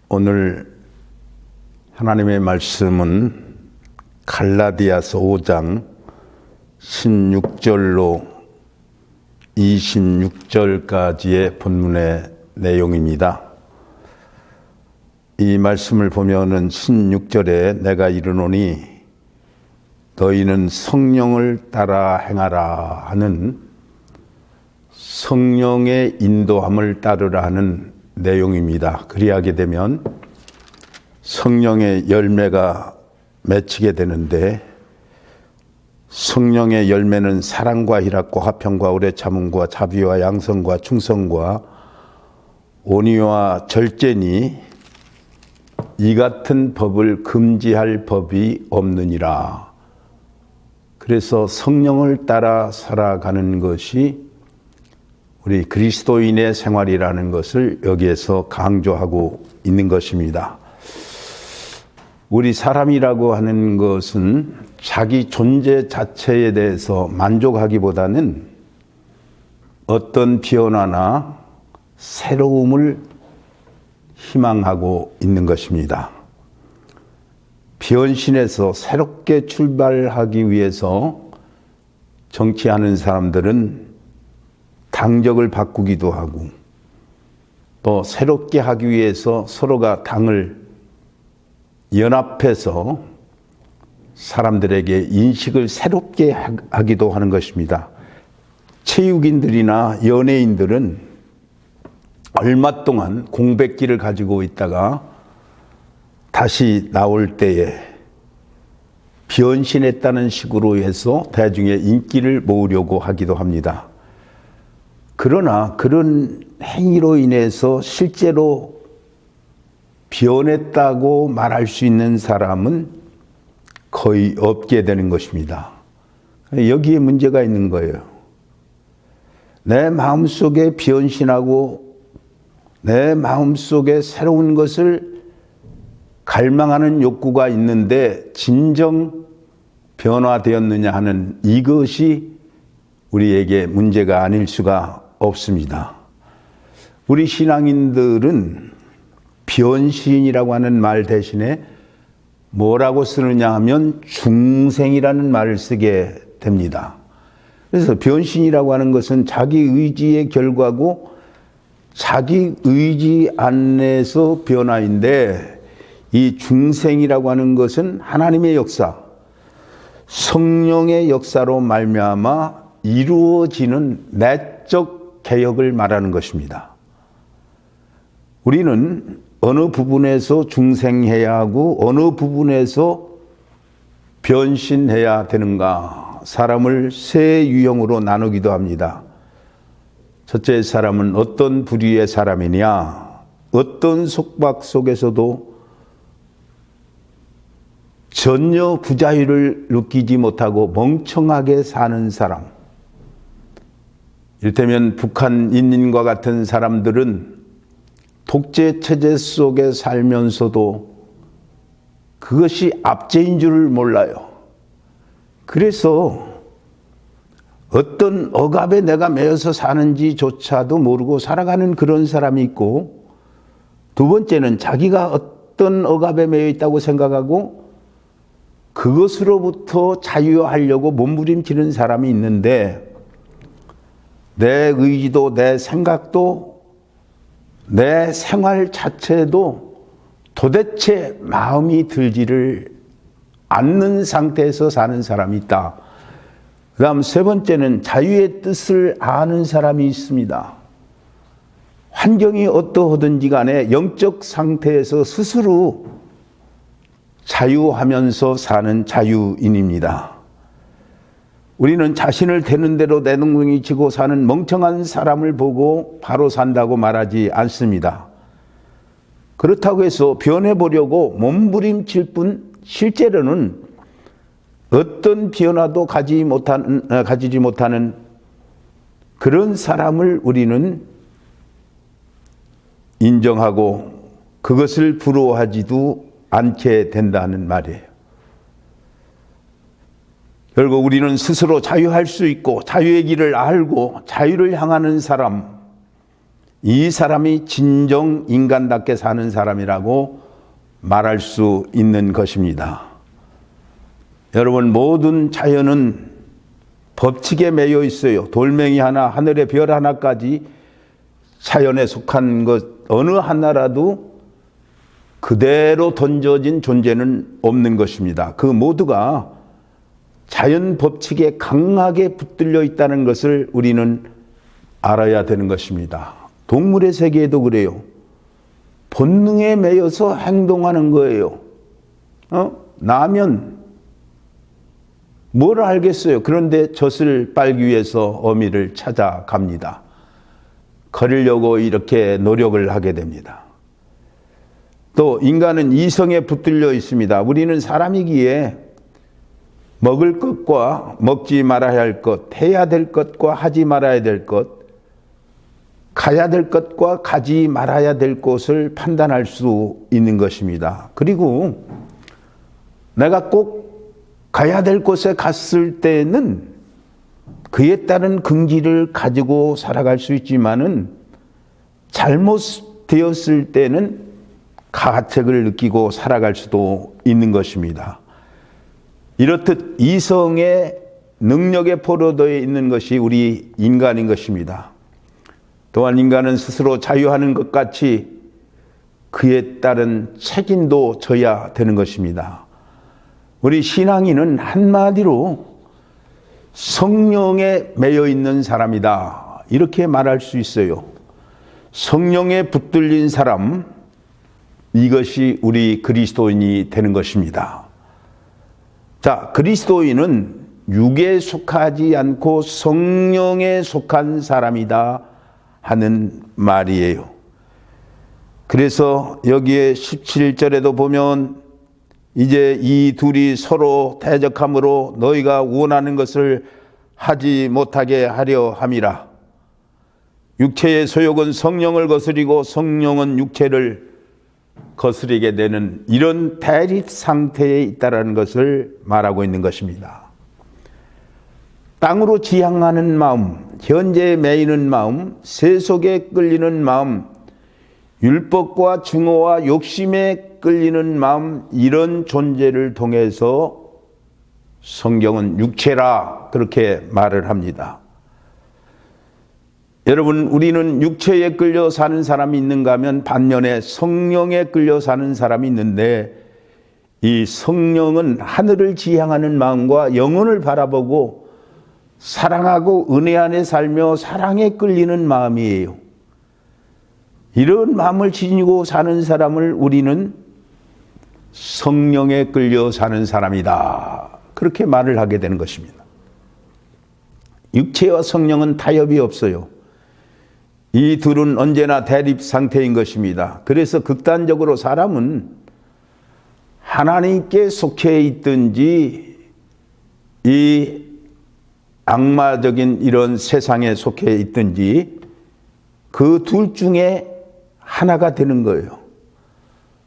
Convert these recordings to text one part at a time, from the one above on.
오늘 하나님의 말씀은 갈라디아서 5장 16절로 26절까지의 본문의 내용입니다. 이 말씀을 보면은 16절에 내가 이르노니 너희는 성령을 따라 행하라 하는 성령의 인도함을 따르라 하는 내용입니다. 그리하게 되면 성령의 열매가 맺히게 되는데, 성령의 열매는 사랑과 희락과 화평과 오래 참음과 자비와 양선과 충성과 온유와 절제니 이 같은 법을 금지할 법이 없느니라. 그래서 성령을 따라 살아가는 것이 우리 그리스도인의 생활이라는 것을 여기에서 강조하고 있는 것입니다. 우리 사람이라고 하는 것은 자기 존재 자체에 대해서 만족하기보다는 어떤 변화나 새로움을 희망하고 있는 것입니다. 변신해서 새롭게 출발하기 위해서 정치하는 사람들은 당적을 바꾸기도 하고, 또 새롭게 하기 위해서 서로가 당을 연합해서 사람들에게 인식을 새롭게 하기도 하는 것입니다. 체육인들이나 연예인들은 얼마 동안 공백기를 가지고 있다가 다시 나올 때에 변신했다는 식으로 해서 대중의 인기를 모으려고 하기도 합니다. 그러나 그런 행위로 인해서 실제로 변했다고 말할 수 있는 사람은 거의 없게 되는 것입니다. 여기에 문제가 있는 거예요. 내 마음속에 변신하고 내 마음속에 새로운 것을 갈망하는 욕구가 있는데 진정 변화되었느냐 하는 이것이 우리에게 문제가 아닐 수가 없습니다. 우리 신앙인들은 변신이라고 하는 말 대신에 뭐라고 쓰느냐 하면 중생이라는 말을 쓰게 됩니다. 그래서 변신이라고 하는 것은 자기 의지의 결과고 자기 의지 안에서 변화인데, 이 중생이라고 하는 것은 하나님의 역사, 성령의 역사로 말미암아 이루어지는 내적 개혁을 말하는 것입니다. 우리는 어느 부분에서 중생해야 하고 어느 부분에서 변신해야 되는가, 사람을 세 유형으로 나누기도 합니다. 첫째 사람은 어떤 부류의 사람이냐, 어떤 속박 속에서도 전혀 부자유를 느끼지 못하고 멍청하게 사는 사람. 이를테면 북한인민과 같은 사람들은 독재 체제 속에 살면서도 그것이 압제인 줄을 몰라요. 그래서 어떤 억압에 내가 매여서 사는지조차도 모르고 살아가는 그런 사람이 있고, 두 번째는 자기가 어떤 억압에 매여 있다고 생각하고 그것으로부터 자유하려고 몸부림치는 사람이 있는데, 내 의지도 내 생각도 내 생활 자체도 도대체 마음이 들지를 않는 상태에서 사는 사람이 있다. 그 다음 세 번째는 자유의 뜻을 아는 사람이 있습니다. 환경이 어떠하든지 간에 영적 상태에서 스스로 자유하면서 사는 자유인입니다. 우리는 자신을 되는 대로 내동댕이치고 사는 멍청한 사람을 보고 바로 산다고 말하지 않습니다. 그렇다고 해서 변해보려고 몸부림칠 뿐 실제로는 어떤 변화도 가지지 못하는 그런 사람을 우리는 인정하고 그것을 부러워하지도 않게 된다는 말이에요. 결국 우리는 스스로 자유할 수 있고 자유의 길을 알고 자유를 향하는 사람, 이 사람이 진정 인간답게 사는 사람이라고 말할 수 있는 것입니다. 여러분, 모든 자연은 법칙에 매여 있어요. 돌멩이 하나, 하늘의 별 하나까지 자연에 속한 것 어느 하나라도 그대로 던져진 존재는 없는 것입니다. 그 모두가 자연 법칙에 강하게 붙들려 있다는 것을 우리는 알아야 되는 것입니다. 동물의 세계에도 그래요. 본능에 매여서 행동하는 거예요. 나면 뭘 알겠어요. 그런데 젖을 빨기 위해서 어미를 찾아갑니다. 거리려고 이렇게 노력을 하게 됩니다. 또 인간은 이성에 붙들려 있습니다. 우리는 사람이기에 먹을 것과 먹지 말아야 할 것, 해야 될 것과 하지 말아야 될 것, 가야 될 것과 가지 말아야 될 곳을 판단할 수 있는 것입니다. 그리고 내가 꼭 가야 될 곳에 갔을 때는 그에 따른 긍지를 가지고 살아갈 수 있지만은 잘못되었을 때는 가책을 느끼고 살아갈 수도 있는 것입니다. 이렇듯 이성의 능력에 포로되어 있는 것이 우리 인간인 것입니다. 또한 인간은 스스로 자유하는 것 같이 그에 따른 책임도 져야 되는 것입니다. 우리 신앙인은 한마디로 성령에 매여 있는 사람이다, 이렇게 말할 수 있어요. 성령에 붙들린 사람, 이것이 우리 그리스도인이 되는 것입니다. 자, 그리스도인은 육에 속하지 않고 성령에 속한 사람이다 하는 말이에요. 그래서 여기에 17절에도 보면 이제 이 둘이 서로 대적함으로 너희가 원하는 것을 하지 못하게 하려 함이라. 육체의 소욕은 성령을 거스리고 성령은 육체를 거스리게 되는 이런 대립 상태에 있다는 것을 말하고 있는 것입니다. 땅으로 지향하는 마음, 현재에 매이는 마음, 세속에 끌리는 마음, 율법과 증오와 욕심에 끌리는 마음, 이런 존재를 통해서 성경은 육체라 그렇게 말을 합니다. 여러분, 우리는 육체에 끌려 사는 사람이 있는가 하면 반면에 성령에 끌려 사는 사람이 있는데, 이 성령은 하늘을 지향하는 마음과 영혼을 바라보고 사랑하고 은혜 안에 살며 사랑에 끌리는 마음이에요. 이런 마음을 지니고 사는 사람을 우리는 성령에 끌려 사는 사람이다, 그렇게 말을 하게 되는 것입니다. 육체와 성령은 타협이 없어요. 이 둘은 언제나 대립 상태인 것입니다. 그래서 극단적으로 사람은 하나님께 속해 있든지 이 악마적인 이런 세상에 속해 있든지 그 둘 중에 하나가 되는 거예요.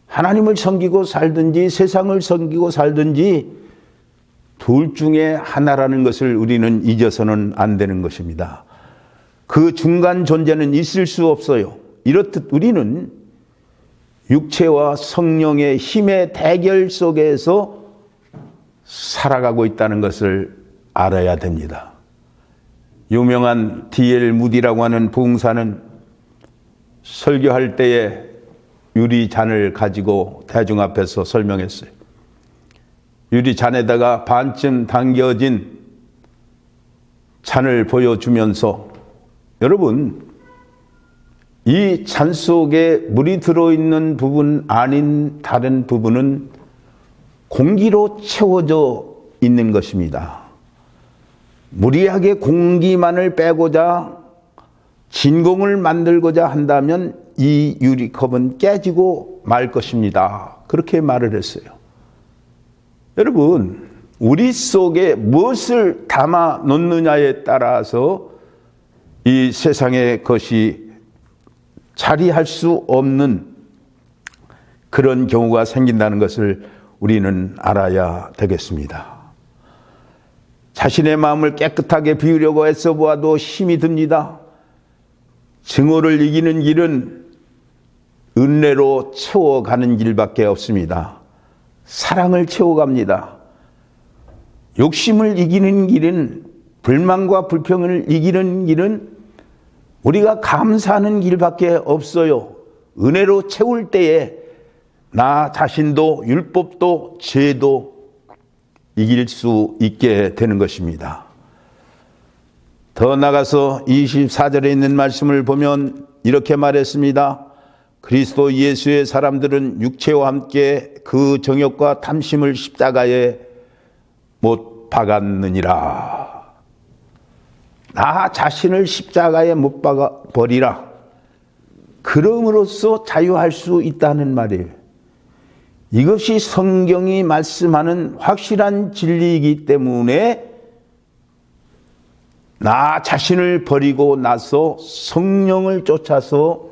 하나님을 섬기고 살든지 세상을 섬기고 살든지 둘 중에 하나라는 것을 우리는 잊어서는 안 되는 것입니다. 그 중간 존재는 있을 수 없어요. 이렇듯 우리는 육체와 성령의 힘의 대결 속에서 살아가고 있다는 것을 알아야 됩니다. 유명한 D.L. 무디라고 하는 부흥사는 설교할 때에 유리잔을 가지고 대중 앞에서 설명했어요. 유리잔에다가 반쯤 담겨진 잔을 보여주면서, 여러분, 이 잔 속에 물이 들어있는 부분 아닌 다른 부분은 공기로 채워져 있는 것입니다. 무리하게 공기만을 빼고자 진공을 만들고자 한다면 이 유리컵은 깨지고 말 것입니다. 그렇게 말을 했어요. 여러분, 우리 속에 무엇을 담아 놓느냐에 따라서 이 세상의 것이 자리할 수 없는 그런 경우가 생긴다는 것을 우리는 알아야 되겠습니다. 자신의 마음을 깨끗하게 비우려고 애써 보아도 힘이 듭니다. 증오를 이기는 길은 은혜로 채워가는 길밖에 없습니다. 사랑을 채워갑니다. 욕심을 이기는 길은, 불만과 불평을 이기는 길은 우리가 감사하는 길밖에 없어요. 은혜로 채울 때에 나 자신도 율법도 죄도 이길 수 있게 되는 것입니다. 더 나가서 24절에 있는 말씀을 보면 이렇게 말했습니다. 그리스도 예수의 사람들은 육체와 함께 그 정욕과 탐심을 십자가에 못 박았느니라. 나 자신을 십자가에 못 박아 버리라. 그럼으로써 자유할 수 있다는 말이에요. 이것이 성경이 말씀하는 확실한 진리이기 때문에 나 자신을 버리고 나서 성령을 쫓아서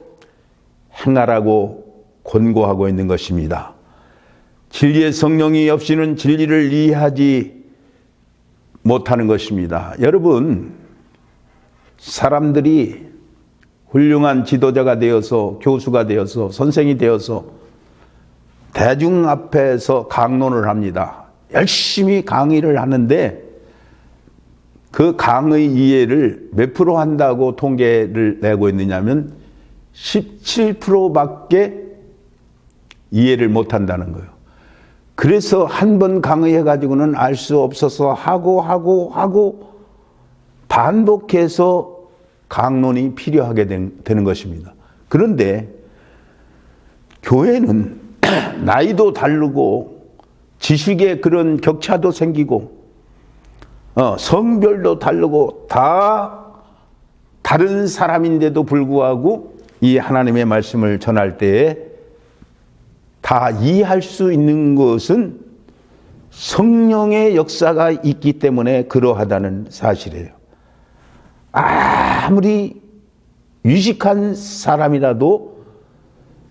행하라고 권고하고 있는 것입니다. 진리의 성령이 없이는 진리를 이해하지 못하는 것입니다. 여러분, 사람들이 훌륭한 지도자가 되어서, 교수가 되어서, 선생이 되어서 대중 앞에서 강론을 합니다. 열심히 강의를 하는데 그 강의 이해를 몇 프로 한다고 통계를 내고 있느냐면 17%밖에 이해를 못한다는 거예요. 그래서 한 번 강의해가지고는 알 수 없어서 하고 반복해서 강론이 필요하게 되는 것입니다. 그런데 교회는 나이도 다르고 지식의 그런 격차도 생기고 성별도 다르고 다 다른 사람인데도 불구하고 이 하나님의 말씀을 전할 때에 다 이해할 수 있는 것은 성령의 역사가 있기 때문에 그러하다는 사실이에요. 아무리 유식한 사람이라도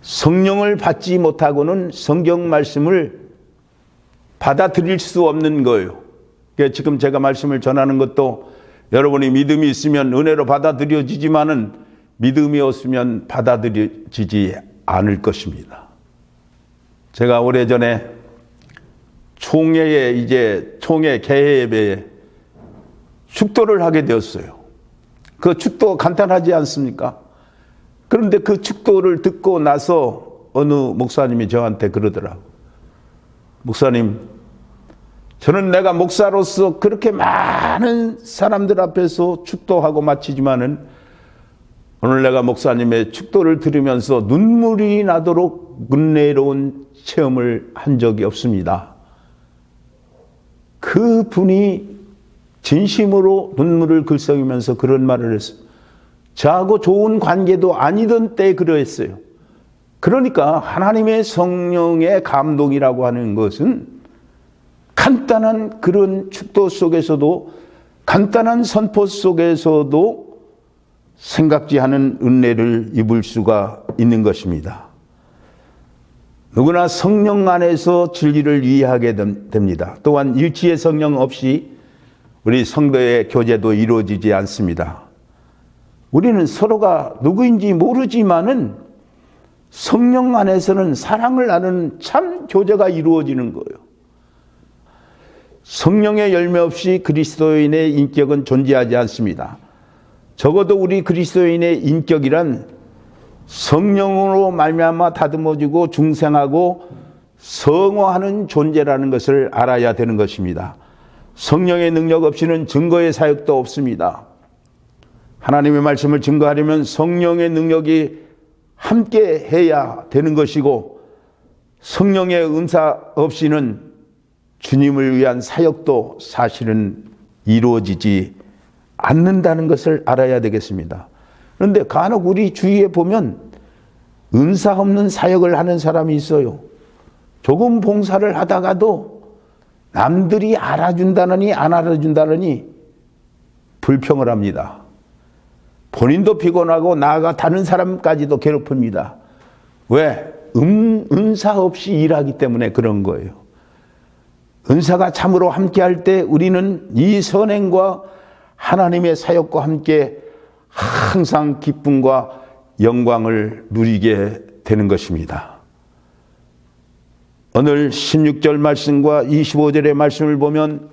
성령을 받지 못하고는 성경 말씀을 받아들일 수 없는 거예요. 그러니까 지금 제가 말씀을 전하는 것도 여러분이 믿음이 있으면 은혜로 받아들여지지만은 믿음이 없으면 받아들여지지 않을 것입니다. 제가 오래전에 총회 개회 예배에 축도를 하게 되었어요. 그 축도 간단하지 않습니까? 그런데 그 축도를 듣고 나서 어느 목사님이 저한테 그러더라고요. 목사님, 저는 내가 목사로서 그렇게 많은 사람들 앞에서 축도하고 마치지만은 오늘 내가 목사님의 축도를 들으면서 눈물이 나도록 은혜로운 체험을 한 적이 없습니다. 그 분이 진심으로 눈물을 글썽이면서 그런 말을 했어요. 저하고 좋은 관계도 아니던 때에 그러했어요. 그러니까 하나님의 성령의 감동이라고 하는 것은 간단한 그런 축도 속에서도, 간단한 선포 속에서도 생각지 않은 은혜를 입을 수가 있는 것입니다. 누구나 성령 안에서 진리를 이해하게 됩니다. 또한 일치의 성령 없이 우리 성도의 교제도 이루어지지 않습니다. 우리는 서로가 누구인지 모르지만은 성령 안에서는 사랑을 나누는 참 교제가 이루어지는 거예요. 성령의 열매 없이 그리스도인의 인격은 존재하지 않습니다. 적어도 우리 그리스도인의 인격이란 성령으로 말미암아 다듬어지고 중생하고 성화하는 존재라는 것을 알아야 되는 것입니다. 성령의 능력 없이는 증거의 사역도 없습니다. 하나님의 말씀을 증거하려면 성령의 능력이 함께 해야 되는 것이고, 성령의 은사 없이는 주님을 위한 사역도 사실은 이루어지지 않는다는 것을 알아야 되겠습니다. 그런데 간혹 우리 주위에 보면 은사 없는 사역을 하는 사람이 있어요. 조금 봉사를 하다가도 남들이 알아준다느니 안 알아준다느니 불평을 합니다. 본인도 피곤하고 나아가 다른 사람까지도 괴롭힙니다. 왜? 은사 없이 일하기 때문에 그런 거예요. 은사가 참으로 함께할 때 우리는 이 선행과 하나님의 사역과 함께 항상 기쁨과 영광을 누리게 되는 것입니다. 오늘 16절 말씀과 25절의 말씀을 보면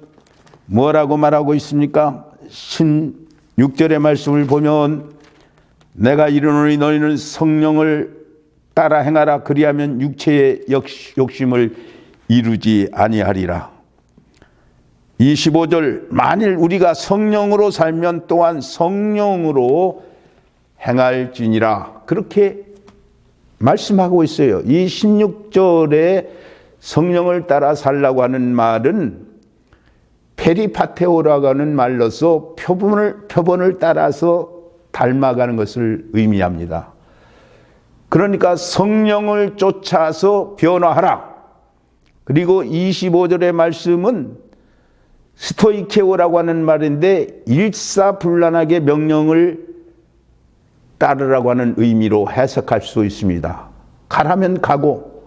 뭐라고 말하고 있습니까? 16절의 말씀을 보면 내가 이르노니 너희는 성령을 따라 행하라. 그리하면 육체의 욕심을 이루지 아니하리라. 25절 만일 우리가 성령으로 살면 또한 성령으로 행할지니라. 그렇게 말씀하고 있어요. 이 16절에 성령을 따라 살라고 하는 말은 페리파테오라고 하는 말로서 표본을 따라서 닮아가는 것을 의미합니다. 그러니까 성령을 쫓아서 변화하라. 그리고 25절의 말씀은 스토이케오라고 하는 말인데 일사불란하게 명령을 따르라고 하는 의미로 해석할 수 있습니다. 가라면 가고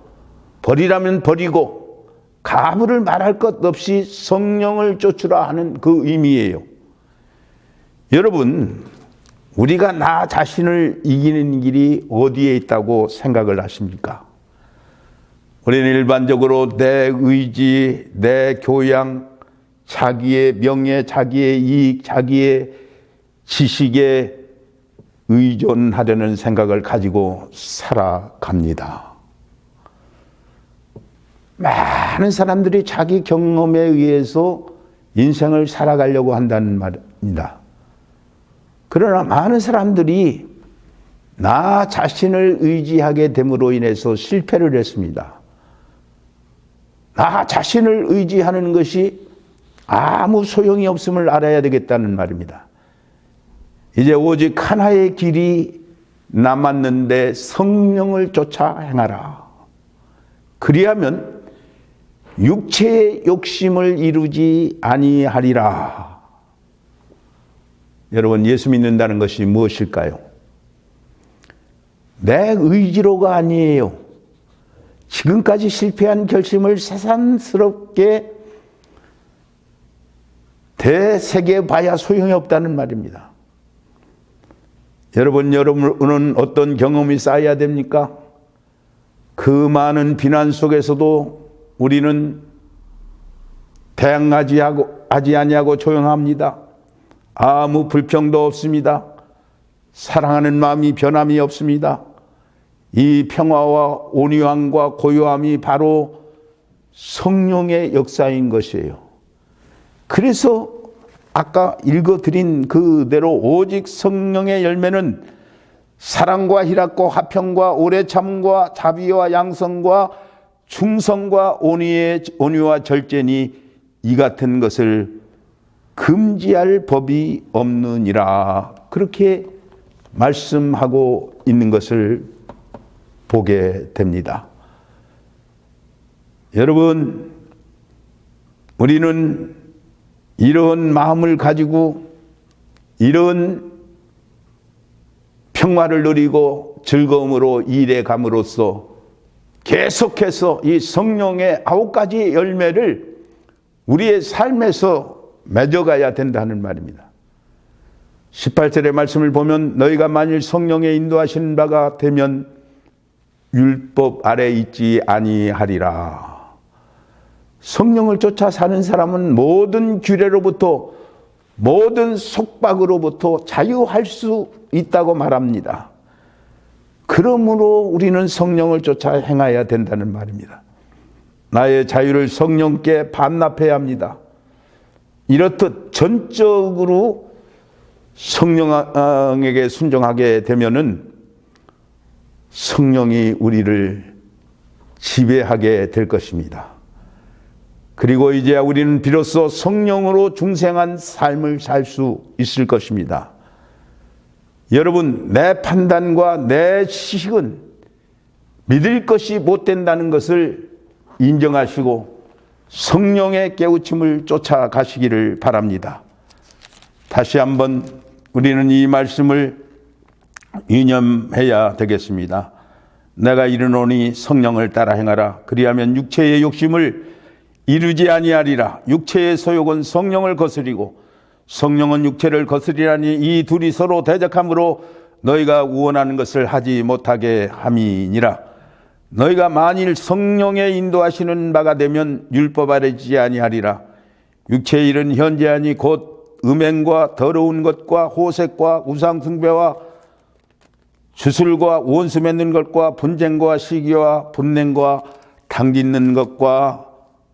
버리라면 버리고 가부를 말할 것 없이 성령을 쫓으라 하는 그 의미예요. 여러분, 우리가 나 자신을 이기는 길이 어디에 있다고 생각을 하십니까? 우리는 일반적으로 내 의지, 내 교양, 자기의 명예, 자기의 이익, 자기의 지식에 의존하려는 생각을 가지고 살아갑니다. 많은 사람들이 자기 경험에 의해서 인생을 살아가려고 한다는 말입니다. 그러나 많은 사람들이 나 자신을 의지하게 됨으로 인해서 실패를 했습니다. 나 자신을 의지하는 것이 아무 소용이 없음을 알아야 되겠다는 말입니다. 이제 오직 하나의 길이 남았는데 성령을 쫓아 행하라. 그리하면 육체의 욕심을 이루지 아니하리라. 여러분, 예수 믿는다는 것이 무엇일까요? 내 의지로가 아니에요. 지금까지 실패한 결심을 새삼스럽게 되새겨봐야 소용이 없다는 말입니다. 여러분은 어떤 경험이 쌓여야 됩니까? 그 많은 비난 속에서도 우리는 대항하지 아니하고 조용합니다. 아무 불평도 없습니다. 사랑하는 마음이 변함이 없습니다. 이 평화와 온유함과 고요함이 바로 성령의 역사인 것이에요. 그래서 아까 읽어드린 그대로 오직 성령의 열매는 사랑과 희락과 화평과 오래 참과 자비와 양성과 충성과 온유와 절제니 이 같은 것을 금지할 법이 없느니라. 그렇게 말씀하고 있는 것을 보게 됩니다. 여러분, 우리는 이런 마음을 가지고 이런 평화를 누리고 즐거움으로 일해 감으로써 계속해서 이 성령의 9가지 열매를 우리의 삶에서 맺어가야 된다는 말입니다. 18절의 말씀을 보면 너희가 만일 성령의 인도하시는 바가 되면 율법 아래 있지 아니하리라. 성령을 쫓아 사는 사람은 모든 규례로부터 모든 속박으로부터 자유할 수 있다고 말합니다. 그러므로 우리는 성령을 쫓아 행해야 된다는 말입니다. 나의 자유를 성령께 반납해야 합니다. 이렇듯 전적으로 성령에게 순종하게 되면은 성령이 우리를 지배하게 될 것입니다. 그리고 이제 우리는 비로소 성령으로 중생한 삶을 살 수 있을 것입니다. 여러분, 내 판단과 내 지식은 믿을 것이 못 된다는 것을 인정하시고 성령의 깨우침을 쫓아가시기를 바랍니다. 다시 한번 우리는 이 말씀을 유념해야 되겠습니다. 내가 이르노니 성령을 따라 행하라. 그리하면 육체의 욕심을 이루지 아니하리라. 육체의 소욕은 성령을 거스리고 성령은 육체를 거스리라니 이 둘이 서로 대적함으로 너희가 원하는 것을 하지 못하게 함이니라. 너희가 만일 성령의 인도하시는 바가 되면 율법 아래 지지 아니하리라. 육체의 일은 현재하니 곧 음행과 더러운 것과 호색과 우상 숭배와 주술과 원수 맺는 것과 분쟁과 시기와 분냉과 당짓는 것과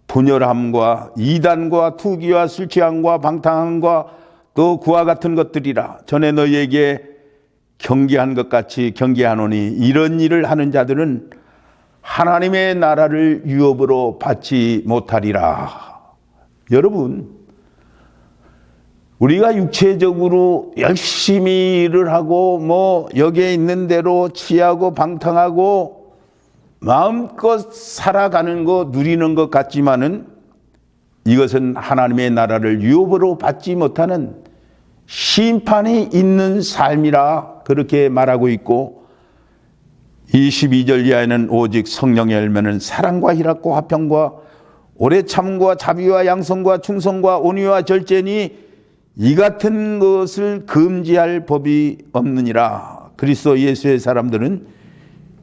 분열함과 이단과 투기와 술 취함과 방탕함과 또 그와 같은 것들이라. 전에 너희에게 경계한 것 같이 경계하노니 이런 일을 하는 자들은 하나님의 나라를 유업으로 받지 못하리라. 여러분, 우리가 육체적으로 열심히 일을 하고 여기에 있는 대로 취하고 방탕하고 마음껏 살아가는 거 누리는 것 같지만은 이것은 하나님의 나라를 유업으로 받지 못하는 심판이 있는 삶이라 그렇게 말하고 있고, 22절 이하에는 오직 성령의 열매는 사랑과 희락과 화평과 오래 참과 자비와 양성과 충성과 온유와 절제니 이 같은 것을 금지할 법이 없느니라. 그리스도 예수의 사람들은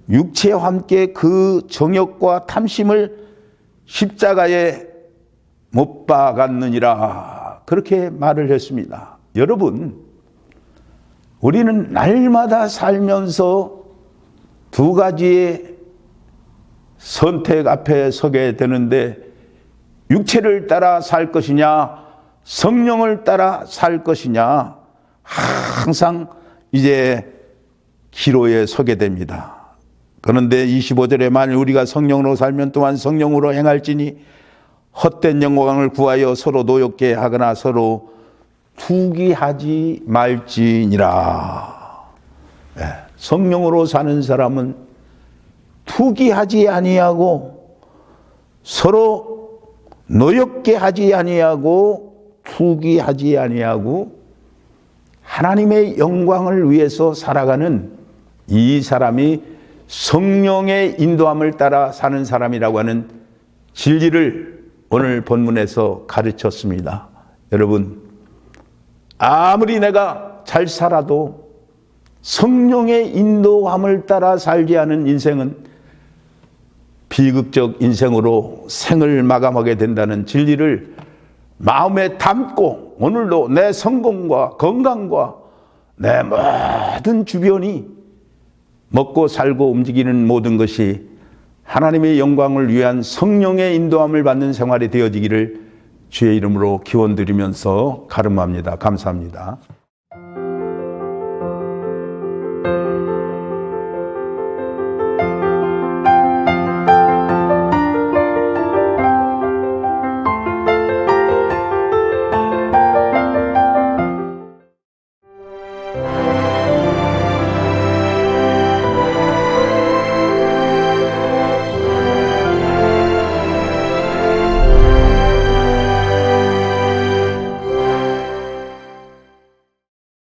육체와 함께 그 정욕과 탐심을 십자가에 못 박았느니라. 그렇게 말을 했습니다. 여러분, 우리는 날마다 살면서 두 가지의 선택 앞에 서게 되는데, 육체를 따라 살 것이냐 성령을 따라 살 것이냐, 항상 이제 기로에 서게 됩니다. 그런데 25절에 만일 우리가 성령으로 살면 또한 성령으로 행할지니 헛된 영광을 구하여 서로 노엽게 하거나 서로 투기하지 말지니라. 성령으로 사는 사람은 투기하지 아니하고 서로 노엽게 하지 아니하고 투기하지 아니하고 하나님의 영광을 위해서 살아가는 이 사람이 성령의 인도함을 따라 사는 사람이라고 하는 진리를 오늘 본문에서 가르쳤습니다. 여러분, 아무리 내가 잘 살아도 성령의 인도함을 따라 살지 않은 인생은 비극적 인생으로 생을 마감하게 된다는 진리를 마음에 담고, 오늘도 내 성공과 건강과 내 모든 주변이 먹고 살고 움직이는 모든 것이 하나님의 영광을 위한 성령의 인도함을 받는 생활이 되어지기를 주의 이름으로 기원드리면서 가름합니다. 감사합니다.